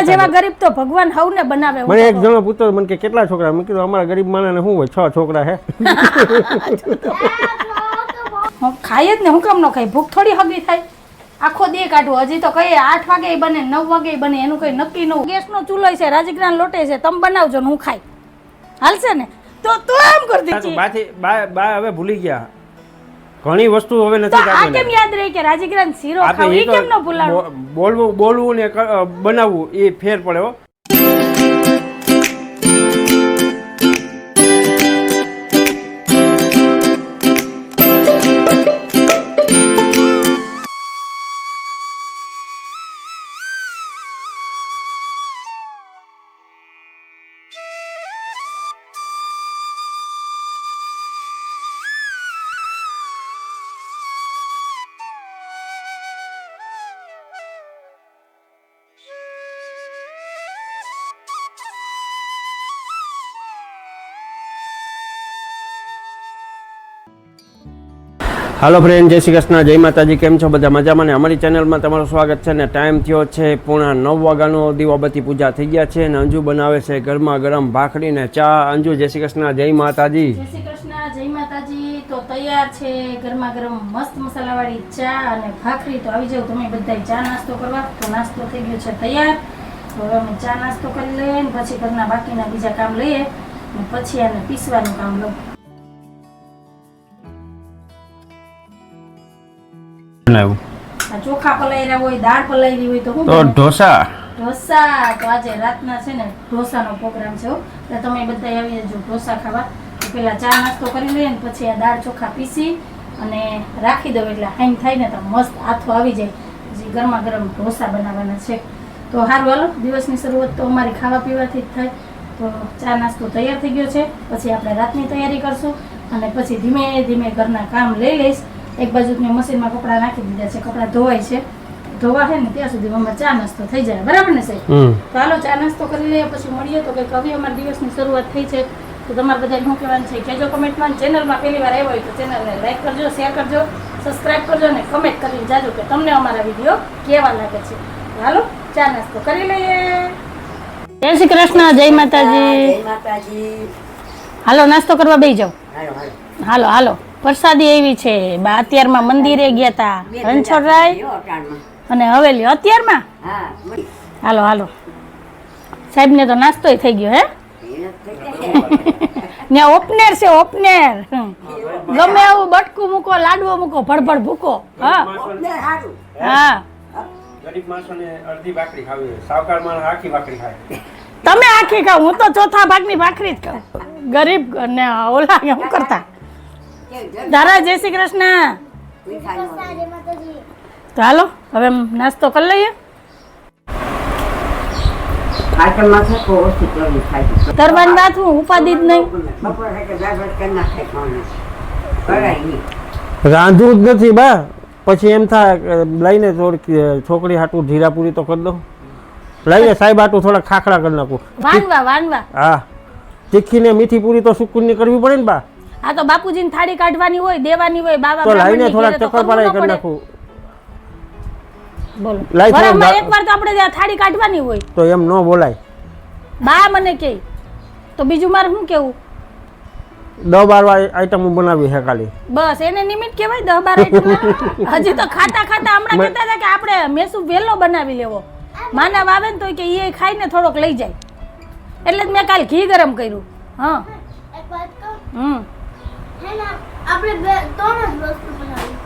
જેવા ગરીબ તો ભગવાન હવને બનાવે. મને એક જણો પૂછતો મને કે કેટલા છોકરા, મેં કીધું અમારા ગરીબ માણસને શું હોય 6 છોકરા હે. હું ખાય જ ને, હું કેમ ન ખાઈ? ભૂખ થોડી હગી થાય? આખો દે કાઢવું. હજી તો કઈ 8 વાગે બને 9 વાગે બને એનું કઈ નક્કી ન હોય. ગેસનો ચૂલો છે, રાજગરાનો લોટે છે, તમે બનાવજો ને હું ખાઈ. હાલશે ને? તો તું એમ કરતી છે. બાથી બા હવે ભૂલી ગયા ઘણી વસ્તુ હવે નથી તો આ કેમ યાદ રહી કે રાજગરાનો શીરો ખાવ? એ કેમ ન ભૂલાડું? બોલવું ને બનાવવું એ ફેર પડે હો. હાલો ફ્રેન્ડ, જય શ્રી કૃષ્ણ, જય માતાજી. કેમ છો બધા? મજામાં ને? અમારી ચેનલમાં તમારું સ્વાગત છે ને. ટાઈમ થયો છે 9:15 વાગ્યાનો. દીવાબત્તી પૂજા થઈ ગયા છે ને અંજુ બનાવે છે ગરમા ગરમ ભાખરી ને ચા. અંજુ, જય શ્રી કૃષ્ણ, જય માતાજી. જય શ્રી કૃષ્ણ, જય માતાજી. તો તૈયાર છે ગરમા ગરમ મસ્ત મસાલાવાળી ચા અને ભાખરી. તો આવી જાવ તમે બધા ચા નાસ્તો કરવા. તો નાસ્તો થઈ ગયો છે તૈયાર. તો હવે અમે ચા નાસ્તો કરી લઈએ ને પછી ઘરના બાકીના બીજા કામ લઈએ ને પછી આને પીસવાનું કામ લઉં. ચોખા પલાળ્યા હોય, દાળ પલાળી હોય તો શું તો ઢોસા. તો આજે રાતના છે ને ઢોસાનો પ્રોગ્રામ છે. એટલે તમે બધા આવી જજો ઢોસા ખાવા. પેલા ચા નાસ્તો કરી લઈએ ને પછી આ દાળ ચોખા પીસી અને રાખી દઉં એટલે હાઈન થાય ને તો મસ્ત આથો આવી જાય. પછી ગરમા ગરમ ઢોસા બનાવવાના છે. તો સારું, હાલો, દિવસની શરૂઆત તો અમારી ખાવા પીવાથી જ થાય. તો ચા નાસ્તો તૈયાર થઈ ગયો છે. પછી આપણે રાતની તૈયારી કરશું અને પછી ધીમે ધીમે ઘરના કામ લઈ લઈશ. એક બાજુ મેં મશીનમાં કપડાં નાખી દીધા છે, કપડાં ધોવાય છે. ધોવા છે ને ત્યાં સુધી અમારે ચા નાસ્તો થઈ જાય. બરાબર ને સાહેબ? તો હાલો ચા નાસ્તો કરી લઈએ પછી મળીએ. તો કંઈક હવે અમારા દિવસની શરૂઆત થઈ છે. તો તમારે બધાને શું કહેવાનું છે કહેજો કમેન્ટમાં. ચેનલમાં પહેલી વાર આવ્યો હોય તો ચેનલને લાઈક કરજો, શેર કરજો, સબસ્ક્રાઈબ કરજો અને કમેન્ટ કરીને જાજો કે તમને અમારા વિડીયો કેવા લાગે છે. હાલો ચા નાસ્તો કરી લઈએ. જય શ્રી કૃષ્ણ, જય માતાજી. હાલો નાસ્તો કરવા બેસી જાઓ. હાલો હાલો, પ્રસાદી એવી છે. બા અત્યારમાં મંદિરે ગયા તા રણછોડરાય અને હવેલી અત્યારમાં. હાલો હાલો, સાહેબ ને તો નાસ્તો થઈ ગયો. હે ત્યાં ઓપનેર છે, ઓપનેર. ગમે આવું બટકું મૂકો, લાડવો મૂકો, ભડભડ ભૂકો. હા હા, ગરીબ માણસોને અડધી ભાખરી ખાવી, સાવકાર માણસ આખી ભાખરી ખાય. તમે આખી ખાવ, હું તો ચોથા ભાગની ભાખરી જ ખાઉં. ગરીબ ને ઓલા શું કરતા. દાદા જય શ્રી કૃષ્ણ. તો હાલો હવે નાસ્તો કરી લઈએ. તરવાની વાત હું ઉપાધિ જ નહીં. રાંધવું જ નથી બા. પછી એમ થાય લઈને થોડીક છોકરી હાટું જીરાપુરી તો કરી દો. લઈને સાહેબ હાટું થોડા ખાખરા કરી નાખું. વાનવા. હા, તીખી ને મીઠી પૂરી તો સુકૂન ની કરવી પડે ને બા. આ તો બાપુજીને થાળી કાઢવાની હોય, દેવાની હોય. બાબા તો લઈને થોડા ચક્કર પાડા કરી નાખું. બોલો, વરામાં એકવાર તો આપણે થાળી કાઢવાની હોય. તો એમ ન બોલાય. બા મને કે તો બીજું મારે શું કેવું? 10-12 આઈટમ બનાવી છે ખાલી. બસ એને નિમિત્ત કહેવાય 10-12 આઈટમ. હજી તો ખાતા ખાતા હમણાં કહેતા હતા કે આપણે મેસુ વેલો બનાવી લેવો. માનવ આવે ને તો કે એ ખાઈને થોડોક લઈ જાય. એટલે જ મેં કાલ ઘી ગરમ કર્યું. હા એક વાત કહું. હે ના આપણે બે ત્રણ જ વસ્તુ બનાવી.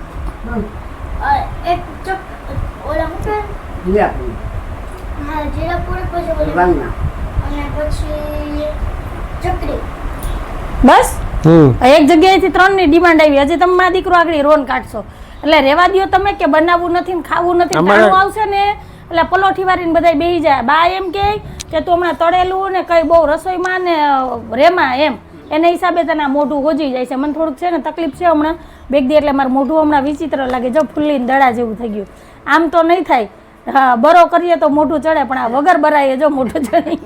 એક ઓલા મુકે જીરાપુરી. હા જીરાપુરી પછી ઓલી વાંગના અને પછી ચકરી. બસ એક જગ્યાએથી 3 ની ડિમાન્ડ આવી. હજી તમે મારા દીકરો આગળ રોન કાઢશો એટલે રેવા દો તમે કે બનાવવું નથી ને ખાવું નથી. ખાવું આવશે ને એટલે પલોઠી વાળીને બધા બેસી જાય. બા એમ કે તું હમણાં તળેલું ને કઈ બહુ રસોઈમાં ને રેમાં એમ એના હિસાબે તને મોઢું હોજી જાય છે. મને થોડુંક છે ને તકલીફ છે હમણાં બેગદી એટલે મારું મોઢું હમણાં વિચિત્ર લાગે. જો ફૂલ્લીને દડા જેવું થઈ ગયું. આમ તો નહીં થાય. હા, બરો કરીએ તો મોઢું ચડે પણ આ વગર બરાઈએ જો મોઢું ચડી.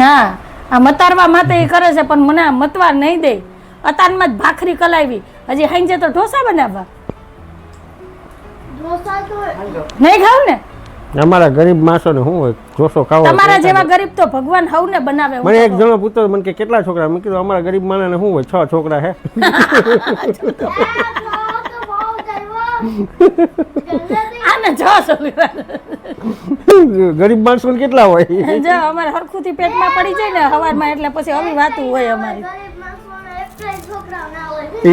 હા, આ મતારવા માટે એ કરે છે પણ મને આ મતવા નહીં દે. અતારમાં જ ભાખરી કલાવી. હજી હાંજે તો ઢોસા બનાવવા. નહીં ખાવ ને અમારા ગરીબ માણસો ને શું હોય ઢોસો ખાવો તમારા જેવા ગરીબ તો ભગવાન હવને બનાવે. મને એક જણો પૂછતો મને કે કેટલા છોકરા મેં કીધું અમારા ગરીબ માણસને શું હોય 6 છોકરા હે આને જો છોકરા ગરીબ માણસો કેટલા હોય જો અમારે હરખુથી પેટમાં પડી જાય ને હવારમાં એટલે પછી આવી વાતું હોય અમારી.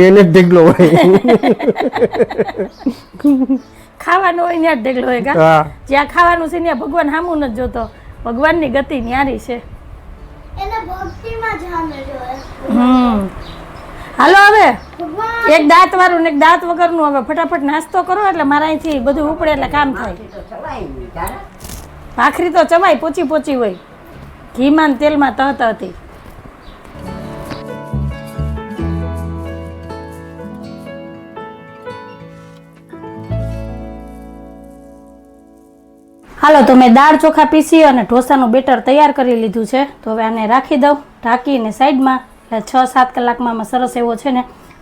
એને જ ઢગલો હોય ખાવાનું હોય ત્યાં જ ઢગલો હોય કા. હા જ્યાં ખાવાનું છે ત્યાં ભગવાન સામું નથી જોતો. ભગવાનની ગતિ ન્યારી છે. હાલો હવે એક દાંત વાળું ને એક દાંત વગરનું હવે ફટાફટ નાસ્તો કરો એટલે મારા અહીંથી બધું ઉપડે એટલે કામ થાય. ભાખરી તો ચવાય પોચી પોચી હોય ઘીમાં ને તેલમાં તહત હતી. હાલો તો મેં દાળ ચોખા પીસી અને ઢોસાનું બેટર તૈયાર કરી લીધું છે. તો હવે આને રાખી દઉં ઢાંકીને સાઈડમાં. એટલે 6-7 કલાકમાં આમાં સરસ એવો છે ને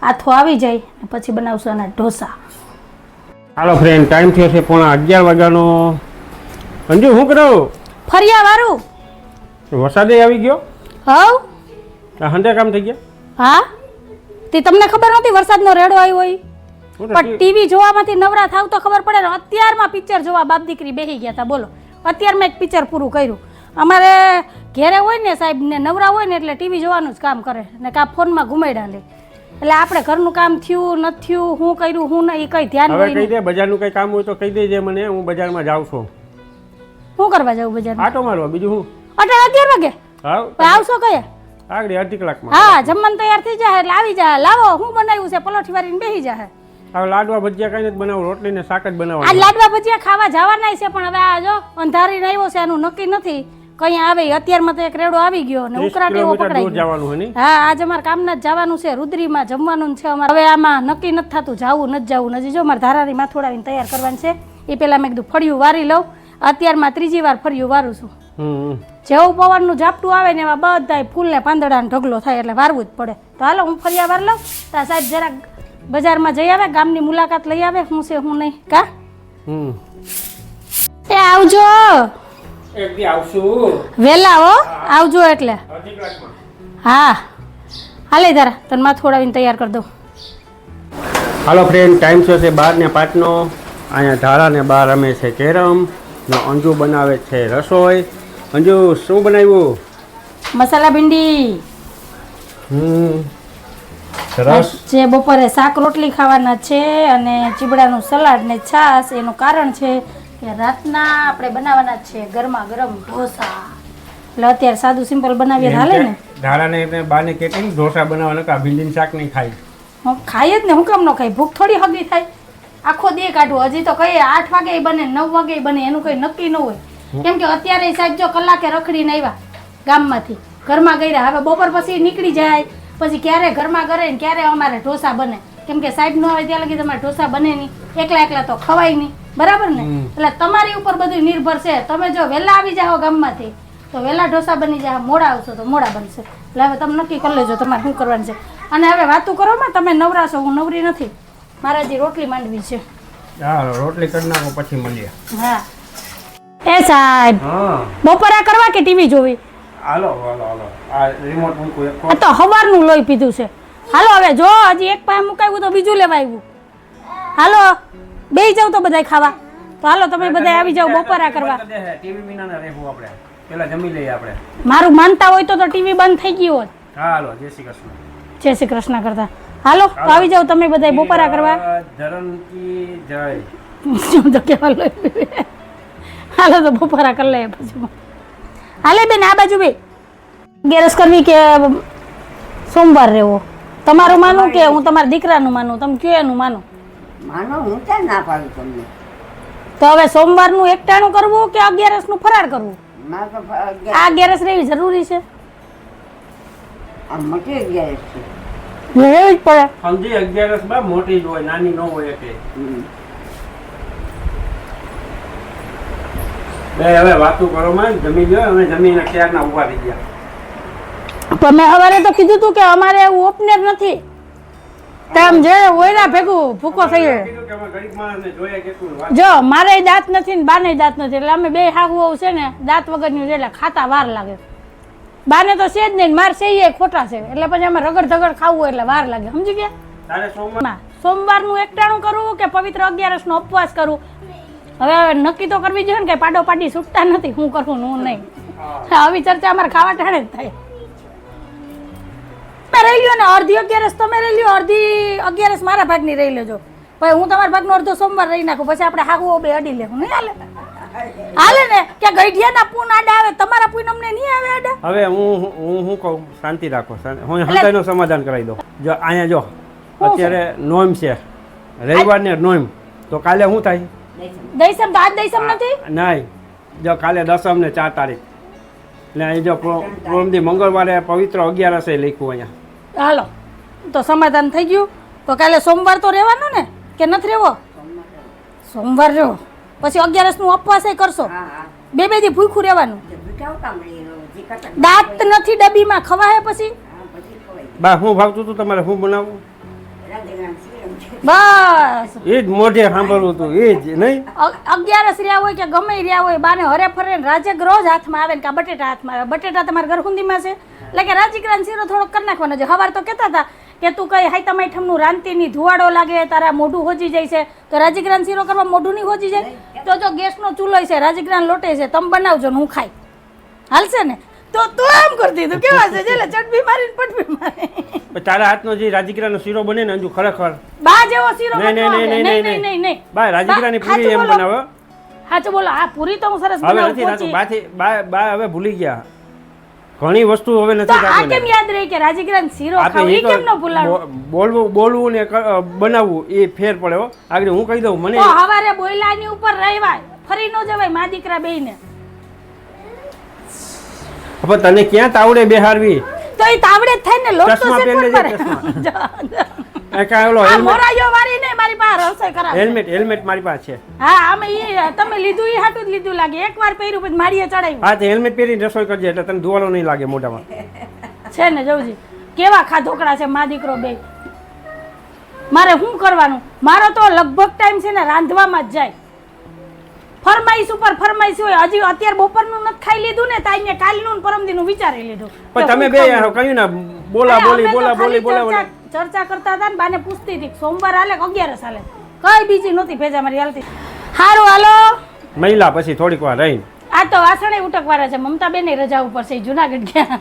આથો આવી જાય ને પછી બનાવશું આના ઢોસા. હાલો ફ્રેન્ડ ટાઈમ થયો છે 11:15 વાગ્યાનો. અંજુ શું કરો? ફરિયા વાળું વરસાદે આવી ગયો. હવ આ હંડે કામ થઈ ગયા. હા તે તમને ખબર નહોતી વરસાદનો રેડો આવ્યો હોય પણ ટીવી જોવામાંથી નવરા થાવ તો ખબર પડે ને. અત્યારમાં પિક્ચર જોવા બાપ દીકરી બેસી ગયા હતા. બોલો અત્યારમાં એક પિક્ચર પૂરું કર્યું. અમારે ઘેરે હોય ને સાહેબ ને નવરા હોય ને એટલે ટીવી જોવાનું જ કામ કરે ને કાં ફોનમાં ઘુમાડ્યા લે. એટલે આપણે ઘરનું કામ થયું નથી થયું શું કર્યું શું નહીં એ કઈ ધ્યાન હવે હોય કહી દે બજારનું કઈ કામ હોય તો કહી દેજે મને. હું બજારમાં જાઉં છું. શું કરવા જાવ બજાર? આટો મારવા બીજું શું. 11 વાગે હા આવશો કયા? આગળ અડધી કલાકમાં. હા જમવાનું તૈયાર થઈ જાય એટલે આવી જાય. લાવો હું બનાવ્યું છે પલોઠી વાળીને બેસી જાય. હવે લાડવા ભજીયા કઈ નથી બનાવું રોટલી ને શાક જ આ બનાવવાનું. લાડવા ભજીયા ખાવા જવાના છે પણ હવે આ જો અંધારી આવ્યો છે એનું નક્કી નથી કઈ આવે. અત્યારમાં તો એક રેડો આવી ગયો ને 30 ઉકળાટ એવો કિલોમીટર દૂર પકડાઈ ગયો. જવાનું હે ની. હા આજ અમારે કામના જ જવાનું છે. રુદ્રીમાં જમવાનું છે અમારે. હવે આમાં નક્કી નથી થતું જાવું નથી જાવું. હજી જો મારે ધારાની માથોડાવીને તૈયાર કરવાનું છે. એ પહેલા મેં કીધું ફળિયું વારી લઉં. અત્યારમાં 3જી વાર ફળિયું વારું છું. જેવું પવનનું ઝાપટું આવે ને એમાં બધા ફૂલ ને પાંદડાનો ઢગલો થાય એટલે વારવું જ પડે. તો હાલો હું ફળિયા વાર લઉં. તા સાહેબ જરાક બજારમાં જઈ આવે ગામની મુલાકાત લઈ આવે શું છે શું નહીં કા. એ આવજો એક દી આવશું. વેલા હો આવજો એટલે. હા હાલે ધારા તને માથું ઓડાવીને તૈયાર કરી દઉં. હાલો ફ્રેન્ડ ટાઈમ થયો છે 12:05નો. અહીંયા ધારા ને બહાર રમે છે કેરમ ને અંજુ બનાવે છે રસોઈ. અંજુ શું બનાવ્યું? મસાલા ભીંડી. સરસ. જે બપોરે શાક રોટલી ખાવાના છે અને ચીબડાનું સલાડ ને છાશ. એનું કારણ છે કે રાતના આપણે બનાવવાના છે ગરમા ગરમ ઢોસા. એટલે અત્યારે સાદું સિમ્પલ બનાવીએ હાલે ને. ધારાને એને બાને કેટલી ઢોસા બનાવવાના કા ભીંડીનું શાક નહીં ખાય. હું ખાઈ જ ને હું કેમ ન ખાઈ? ભૂખ થોડી હગી થાય. આખો દે કાઢવું. હજી તો કઈ 8 વાગે બને 9 વાગે બને એનું કઈ નક્કી ન હોય. કેમ કે અત્યારે સાહેબ જો કલાકે રખડીને આવ્યા ગામમાંથી ઘરમાં ગયા. હવે બપોર પછી નીકળી જાય પછી ક્યારે ઘરમાં કરે ને ક્યારે અમારે ઢોસા બને. કેમ કે સાહેબ નો આવે ત્યાં લગી તમારે ઢોસા બને નહીં. એકલા તો ખવાય નહીં. બરાબર ને? એટલે તમારી ઉપર બધું નિર્ભર છે. તમે જો વહેલા આવી જાઓ ગામમાંથી તો વહેલા ઢોસા બની જાય. મોડા આવશો તો મોડા બનશે. એટલે હવે તમે નક્કી કરી લેજો તમારે શું કરવાનું છે. અને હવે વાતું કરો માં તમે નવરા છો. હું નવરી નથી. મારે હજી રોટલી માંડવી છે. હા રોટલી કરી નાખો પછી મળીએ. હા એ સાહેબ હા બપોરા કરવા કે ટીવી જોવી? હાલો હાલો હાલો આ રિમોટ મૂકું એક. આ તો હવારનું લોહી પીધું છે. હાલો હવે જો હજી એક પાસે મુકાવ્યું તો બીજું લેવા આવ્યું. હાલો બેસી જાવ તો બધાય ખાવા. તો હાલો તમે બધાય આવી જાવ બપોરા કરવા. ટીવી વિના ના રહેવું આપણે. પેલા જમી લઈએ આપણે. મારું માનતા હોય તો ટીવી બંધ થઈ ગયું હોત. હાલો જય શ્રી કૃષ્ણ. જય શ્રી કૃષ્ણ કરતા. હાલો તો આવી જાવ તમે બધાય બપોરા કરવા. ધરમ કી જય. શું તો કેવા લોહી. હાલો તો બપોરા કરી લઈએ પછી. હાલે બેન આ બાજુ બે ગેરસ કરવી કે સોમવાર રહેવો? તમારું માનું કે હું તમારા દીકરાનું માનું? તમે કયો એનું માનું? માનો હું ક્યાં ના પાડું તમને. તો હવે સોમવારનું એકટાણું કરવું કે 11નું ફરાળ કરવું? મારે તો આ 11 રહેવી જરૂરી છે. આ મોટી અગિયારસ છે. રહેવી જ પડે. સમજી 11 બા મોટી જ હોય નાની ન હોય કે. બે હવે વાતું કરો માં જમી લ્યો. અમે જમીને ક્યારના ઉભા થઈ ગયા. પણ મેં સવારે તો કીધું તું કે અમારે એવું ઓપનેર નથી. તેમ જે ઓયરા ભેગું ભૂકો થઈ જાય. કીધું કે અમે ગરીબ માણસને જોઈએ કેટલું વાત. જો મારે દાંત નથી ને બાને દાંત નથી એટલે અમે બે હાહુ છે ને દાંત વગરની એટલે ખાતા વાર લાગે. બાને તો છે જ નહીં, મારે છે એ ખોટા છે એટલે પછી અમે રગડ ધગડ ખાવું એટલે વાર લાગે. સમજી ગયા? તારે સોમવાર સોમવારનું એકટાણું કરવું કે પવિત્ર 11નો ઉપવાસ કરું, હવે નક્કી તો કરવી જોઈએ ને કે પાડો પાડી છૂટતા નથી, હું કરવું હું નહીં. આવી ચર્ચા અમારે ખાવા ટાણે જ થાય. રહી લ્યો ને અડધી 11 તમે રહી લ્યો, અડધી 11 મારા ભાગની રહી લેજો. પછી હું તમારા ભાગનો અડધો સોમવાર રહી નાખું, પછી આપણે હાગવો બે અડી લેવું. નહીં હાલે? હાલે ને કે ગઈઢિયાના પૂન આડા આવે, તમારા પૂન અમને નહીં આવે આડા. હવે હું કહું શાંતિ રાખો, હું હંતાઈનું સમાધાન કરાવી દઉં. જો અહીંયા જો અત્યારે નોમ છે, રવિવારને નોમ, તો કાલે શું થાય? દઈસમ તો આજ દઈસમ નથી. નહીં, જો કાલે 10મ ને 4 તારીખ એટલે અહીં જો પ્રોમદી મંગળવારે પવિત્ર 11 લખ્યું અહીંયા. હાલો તો સમાધાન થઈ ગયું. તો કાલે સોમવાર તો રહેવાનો ને કે નથી રહેવો? સોમવાર રહો, પછી 11નું ઉપવાસ કરશો, બે દી ભૂખ્યું રહેવાનું. દાંત નથી ડબ્બીમાં, ખવાય પછી? બા શું ભાવતું હતું તમારે? શું બનાવવું? બસ એ જ મોઢે સાંભળવું હતું, એ જ નહીં. 11 રહ્યા હોય કે ગમે રહ્યા હોય, બાને હરે ફરે રાજક રોજ હાથમાં આવે ને કે બટેટા હાથમાં આવે. બટેટા તમારા ગરહુંદીમાં છે એટલે કે રાજીકરાન શીરો થોડોક કરી નાખવાનો છે. હવાર તો કહેતા હતા કે તું કઈ હાઈતમ આઈટમનું રાંતીની ધુવાડો લાગે, તારા મોઢું હોજી જાય છે, તો રાજીકરાન શીરો કરવા મોઢું નહીં હોજી જાય? તો જો ગેસનો ચૂલો છે, રાજીકરાન લોટે છે, તમે બનાવજો ને હું ખાઈ, હાલશે ને? તો તું આમ કરતી તું કેવા છે જેલે ચટબી મારીને પટબી મારે. તારા હાથનો જે રાજીકરાનો શીરો બને ને અંજુ ખરેખર બા જેવો શીરો નહીં, નહીં, નહીં, નહીં, નહીં નહીં નહીં બા રાજીકરાની પૂરી એમ બનાવે. સાચું બોલો. આ પૂરી તો હું સરસ હવે બનાવું નથી થતું. પહોંચી. બા હવે ભૂલી ગયા, ઘણી વસ્તુ હવે તો નથી આ થતું. કેમ યાદ રહી કે રાજીકરાન શીરો ખાવ, ઈ કેમ ન ભૂલાડું? બોલવું ને બનાવવું એ ફેર પડે હો. આગળ હું કહી દઉં, મને તો હવારે બોયલાની ઉપર રહેવાય, ફરી ન જવાય મા દીકરા બેયને. હવે તને ક્યાં તાવડે બેહારવી? તો ઈ તાવડે જ થાય ને, લોટ તો ચશ્મા છે પહેરી કોણ લેજે, કરે? આ કાંઈ ઓલો આ મોરાયો વાળી નહીં, મારી પાસે રસોઈ કરાવે. હેલ્મેટ મારી પાસે છે. હા આમે ઈ તમે લીધું ઈ હાટું જ લીધું લાગે. એકવાર પહેર્યું પછી મારીએ ચડાવ્યું હા, તો હેલ્મેટ પહેરીને રસોઈ કરજે એટલે તને ધુવાળો નહીં લાગે મોઢામાં. છે ને જવજી કેવા ખાધોકડા છે મા દીકરો બે. મારે શું કરવાનું? મારો તો લગભગ ટાઈમ છે ને રાંધવામાં જ જાય. ફરમાઈશ ઉપર ફરમાઈશ હોય. હજી અત્યારે બપોરનું નથી ખાઈ લીધું ને, તાઈને કાલનું ને પરમદીનું વિચારી લીધું. પણ તમે બે કહ્યું ને બોલા બોલી ચર્ચા કરતા હતા ને, બાને પૂછતી હતી સોમવાર હાલે કે 11 હાલે, કઈ બીજી નહોતી ભેજા મારી હાલતી. હારું હાલો મહિલા પછી થોડીક વાર રહીને આ તો વાસણે ઉટકવાળા છે. મમતા બેન રજા ઉપર છે, જુનાગઢ ગયા.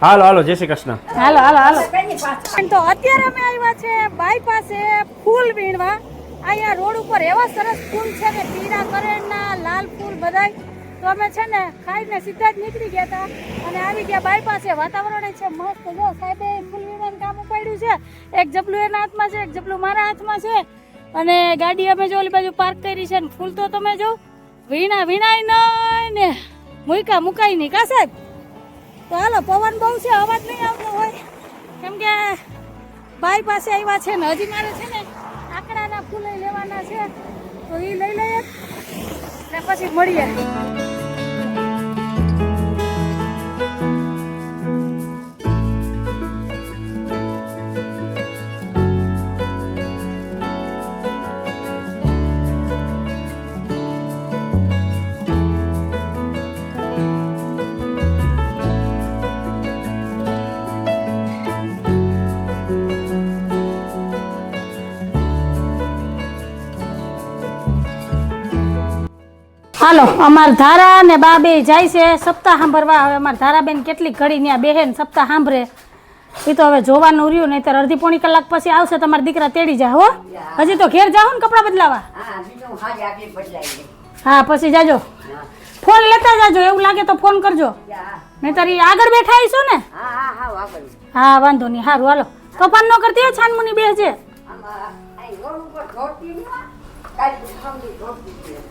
હાલો જય શ્રી કૃષ્ણ. હાલો તો અત્યારે અમે આવ્યા છે બાઈ પાસે ફૂલ વીણવા. અહીંયા રોડ ઉપર એવા સરસ ફૂલ છે ને, પીળા કરેણના, લાલ ફૂલ બધાય. તો અમે છે ને ખાઈને સીધા જ નીકળી ગયા હતા અને આવી ગયા બાઈ પાસે. વાતાવરણ છે મસ્ત. જો સાહેબે ફૂલ વીણવાનું કામ ઉપાડ્યું છે. એક જબલું એના હાથમાં છે, એક જબલું મારા હાથમાં છે, અને ગાડી અમે જો ઓલી બાજુ પાર્ક કરી છે. ને ફૂલ તો તમે જો વીણાય નહીં ને મુકાય નહીં કા સાહેબ? તો હાલો, પવન બહુ છે, અવાજ નહીં આવતો હોય કેમ કે બાઈ પાસે આવ્યા છે ને. હજી મારે છે ને આકડાના ફૂલ લેવાના છે, તો એ લઈ લઈએ ને પછી મળીએ. હાલો, અમાર ધારા ને બા બે જાય છે સપ્તાહ સાંભળવા. હવે અમાર ધારાબેન કેટલીક ઘડી ત્યાં બેહે ને સપ્તાહ સાંભળે એ તો હવે જોવાનું રહ્યું. નહીં તો અડધી પોણી કલાક પછી આવશે તમારા દીકરા તેડી જાય. હો હજી તો ઘેર જાઓ ને કપડાં બદલાવા. હા પછી જાજો, ફોન લેતા જાજો, એવું લાગે તો ફોન કરજો. નહીં તારી આગળ બેઠા આવીશો ને? હા વાંધો નહીં. સારું હાલો, તોફાન ન કરતી હોય, છાનમુની બેસજે.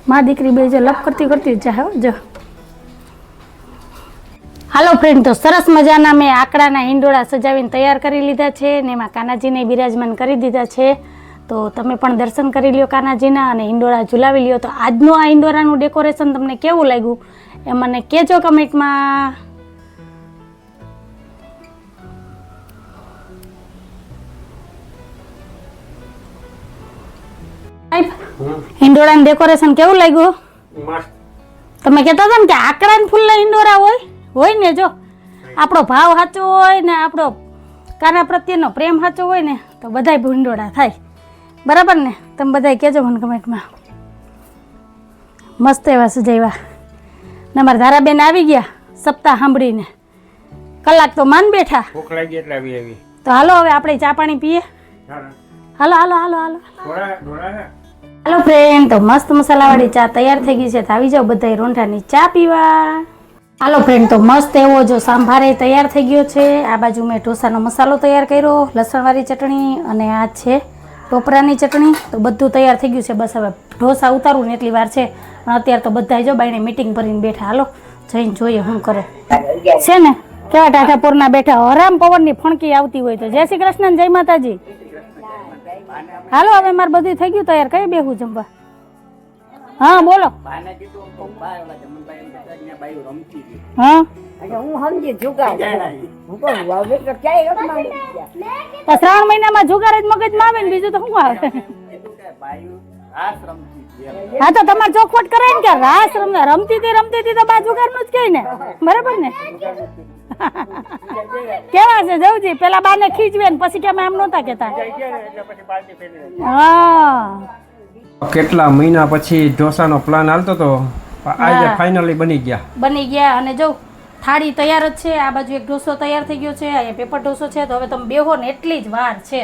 માં દીકરી બે જે લપ કરતી જ જાય. જો હાલો ફ્રેન્ડ, તો સરસ મજાના મેં આકડાના હિંડોળા સજાવીને તૈયાર કરી લીધા છે ને એમાં કાનાજીને બિરાજમાન કરી દીધા છે. તો તમે પણ દર્શન કરી લ્યો કાનાજીના અને હિંડોળા ઝુલાવી લ્યો. તો આજનું આ હિંડોળાનું ડેકોરેશન તમને કેવું લાગ્યું એ મને કહેજો કમેન્ટમાં. હિંડોળાનું ડેકોરેશન કેવું લાગ્યું? મસ્ત. તમે કહેતા હતા ને કે આકડા ને ફૂલના હિંડોરા હોય ને, જો આપણો ભાવ સાચો હોય ને આપણો કાના પ્રત્યેનો પ્રેમ સાચો હોય ને તો બધાય હિંડોળા થાય. બરાબર ને? તમે બધાય કહેજો મને કમેન્ટમાં. મસ્ત એવા સજાવ્યા ને અમારા ધારાબેન આવી ગયા સપ્તાહ સાંભળીને, કલાક તો માન બેઠા. ભૂખ લાગી એટલે આવી. તો હાલો હવે આપણે ચા પાણી પીએ. હાલો હાલો હાલો હાલો હાલો ફ્રેન્ડ, તો મસ્ત મસાલાવાળી ચા તૈયાર થઈ ગઈ છે. તો આવી જાઓ બધાય રોંઢાની ચા પીવા. હાલો ફ્રેન્ડ, તો મસ્ત એવો જો સાંભારે તૈયાર થઈ ગયો છે. આ બાજુ મેં ઢોસાનો મસાલો તૈયાર કર્યો, લસણવાળી ચટણી, અને આ છે ટોપરાની ચટણી. તો બધું તૈયાર થઈ ગયું છે. બસ હવે ઢોસા ઉતારું ને એટલી વાર છે. પણ અત્યારે તો બધા જો બાઈને મીટિંગ ભરીને બેઠા. હાલો જઈને જોઈએ શું કરે છે ને. કેવા ટાઢાપુરના બેઠા, હરામ પવનની ફણકી આવતી હોય તો. જય શ્રી કૃષ્ણ, જય માતાજી. હાલો હવે મારે બધું થઈ ગયું તૈયાર. કઈ બેહું જમવા? હા બોલો. હા હું સમજી જુગાર હું કહું હવે તો ક્યાંય રમવાનું તો 3 મહિનામાં જુગાર જ મગજમાં આવે ને, બીજું તો શું આવે? હા તો તમારે ચોખવટ કરે ને કે રાસ રમતી હતી તો બા જુગારનું જ કહે ને. બરાબર ને? કેવા છે જવજી? પેલા બાને ખીચવે ને પછી કેમ એમ નહોતા કેતા? હા કેટલા મહિના પછી ઢોસાનો પ્લાન હાલતો તો આજે ફાઇનલી બની ગયા. અને જો થાળી તૈયાર જ છે. આ બાજુ એક ઢોસો તૈયાર થઈ ગયો છે, અહીંયા પેપર ઢોસો છે. તો હવે તમે બેહો ને એટલી જ વાર છે.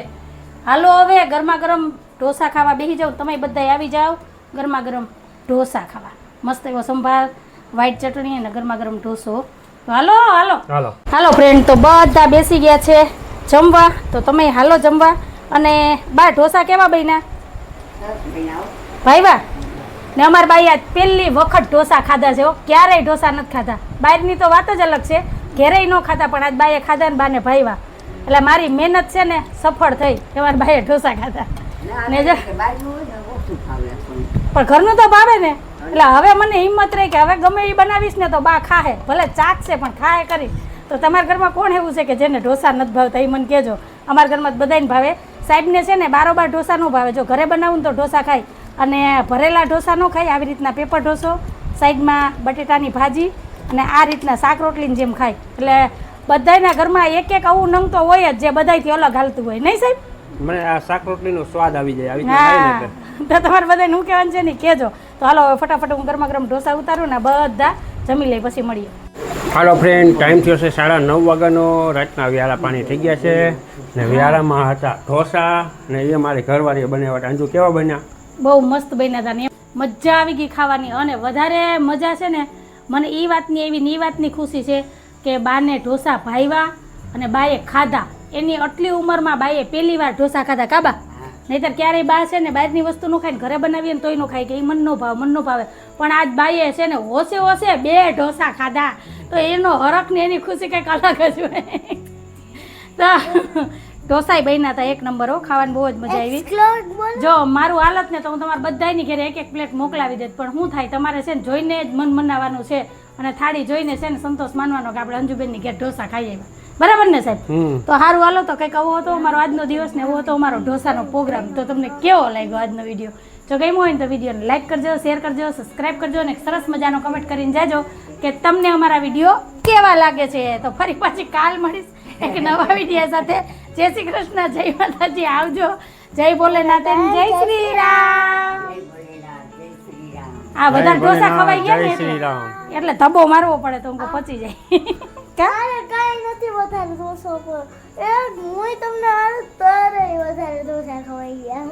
હાલો હવે ગરમા ગરમ ઢોસા ખાવા બેસી જાઓ. તમે બધા આવી જાઓ ગરમા ગરમ ઢોસા ખાવા. મસ્ત એવો સંભાર, વ્હાઈટ ચટણી અને ગરમા ગરમ ઢોસો. તો હાલો હાલો હાલો ફ્રેન્ડ, તો બધા બેસી ગયા છે જમવા. તો તમે હાલો જમવા. અને બા ઢોસા કેવા બન્યા ભાઈ? વાહ. ને અમારા બાઈ આજ પહેલી વખત ઢોસા ખાધા છે. ક્યારેય ઢોસા નથી ખાધા. બહારની તો વાત જ અલગ છે, ઘેરેય ન ખાતા, પણ આજ બાઈએ ખાધા ને બાને ભાઈ વાહ. એટલે મારી મહેનત છે ને સફળ થઈ કે મારા બાઈએ ઢોસા ખાધા. ને જો પણ ઘરનું તો ભાવે ને, એટલે હવે મને હિંમત રહી કે હવે ગમે એ બનાવીશ ને તો બા ખાહે, ભલે ચાખશે પણ ખાહે કરી. તો તમારા ઘરમાં કોણ એવું છે કે જેને ઢોસા નથી ભાવતા? એ મને કહેજો. અમારા ઘરમાં બધાને ભાવે. સાહેબને છે ને બારોબાર ઢોસા ન ભાવે. જો ઘરે બનાવું તો ઢોસા ખાય, અને ભરેલા ઢોસા ન ખાય. આવી રીતના પેપર ઢોસો, સાઈડમાં બટેટાની ભાજી, અને આ રીતના શાક રોટલીની જેમ ખાય. એટલે બધાના ઘરમાં એક એક આવું નંગ તો હોય જ જે બધાથી અલગ હાલતું હોય. નહીં સાહેબ? મને આ શાક રોટલીનો સ્વાદ આવી જાય. હા તો તમારે બધાને શું કહેવાનું છે ને કહેજો. તો હાલો હવે ફટાફટ હું ગરમા ગરમ ઢોસા ઉતારું ને બધા જમી લઈ પછી મળીએ. હાલો ફ્રેન્ડ, ટાઈમ થયો છે 9:30 વાગ્યાનો. રાતના વ્યારા પાણી થઈ ગયા છે ને વ્યારામાં હતા ઢોસા ને એ મારી ઘરવાળીએ બનાવ્યા. અંજુ કેવા બન્યા? બહુ મસ્ત બન્યા હતા ને મજા આવી ગઈ ખાવાની. અને વધારે મજા છે ને મને એ વાતની એવી ને એ વાતની ખુશી છે કે બાને ઢોસા ભાવ્યા અને બાએ ખાધા. એની આટલી ઉંમરમાં બાએ પહેલી વાર ઢોસા ખાધા. કાબા નહીંતર ક્યારેય બા છે ને બહારની વસ્તુ ન ખાય ને ઘરે બનાવીએ ને તોય ન ખાય કે એ મન ન ભાવે. પણ આજ બાઈએ છે ને હોશે 2 ઢોસા ખાધા. તો એનો હરખ ને એની ખુશી કંઈક અલગ જ હોય. તો ઢોસાય બન્યા હતા 1 નંબર. ખાવાની બહુ જ મજા આવી. જો મારું હાલત ને તો હું તમારા બધાની ઘરે 1 પ્લેટ મોકલાવી દેત, પણ શું થાય તમારે છે ને જોઈને જ મન મનાવવાનું છે, અને થાળી જોઈને છે ને સંતોષ માનવાનો કે આપણે અંજુબેનની ઘેર ઢોસા ખાઈ આવ્યા. બરાબર ને સાહેબ? તો સારું હાલો. તો કંઈક આવો હતો મારો આજનો દિવસ ને એવો હતો અમારો ઢોસાનો પ્રોગ્રામ. તો તમને કેવો લાગ્યો આજનો વિડીયો? જો ગમ્યો હોય ને તો વિડીયોને લાઈક કરજો, શેર કરજો, સબસ્ક્રાઈબ કરજો, અને સરસ મજાનો કમેન્ટ કરીને જાજો કે તમને અમારા વિડીયો કેવા લાગે છે. તો ફરી પાછી કાલ મળીશ એક નવા વિડીયો સાથે. જય શ્રી કૃષ્ણ, જય માતાજી. આવજો. જય ભોલેનાથ, જય શ્રી રામ. આ બધા ઢોસા ખવાઈ ગયા ને એટલે ધબ્બો મારવો પડે તો હું પચી જાય. કાંઈ નથી વધારે ઢોસો પર એ હું તમને વધારે ઢોસા ખવાઈ ગયા.